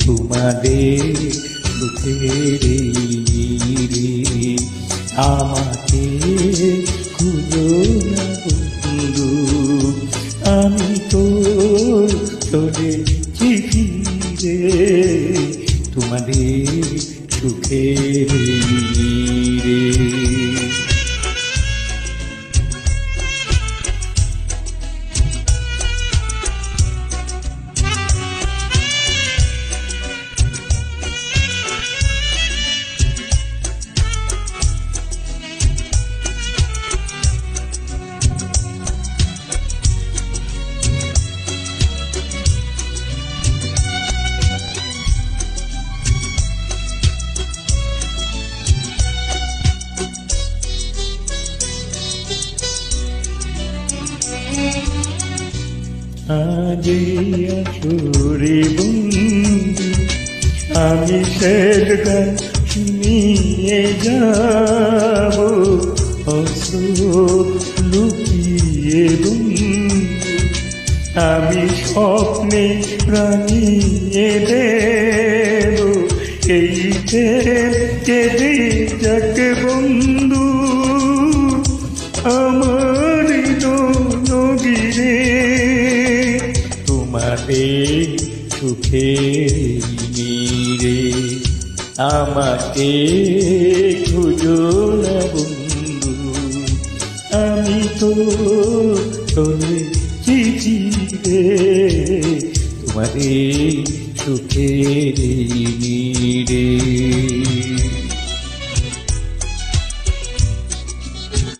তোমাদের সুখের রে আমাকে খুঁজো না বন্ধু, আমি তো চলেছি ফিরে তোমাদের সুখের রে। আজে আসরে বন্ধু আমি শেষ গান শুনিয়ে যাব, অশ্রু লুকিয়ে বন্ধু আমি স্বপ্নে রাঙিয়ে দেব, এই কেঁদে যাক বন্ধু আমার নগিরে তোমাদের সুখের রে আমাকে খুঁজো না বন্ধু, আমি তো চলেছি ফিরে তোমাদের সুখের রে।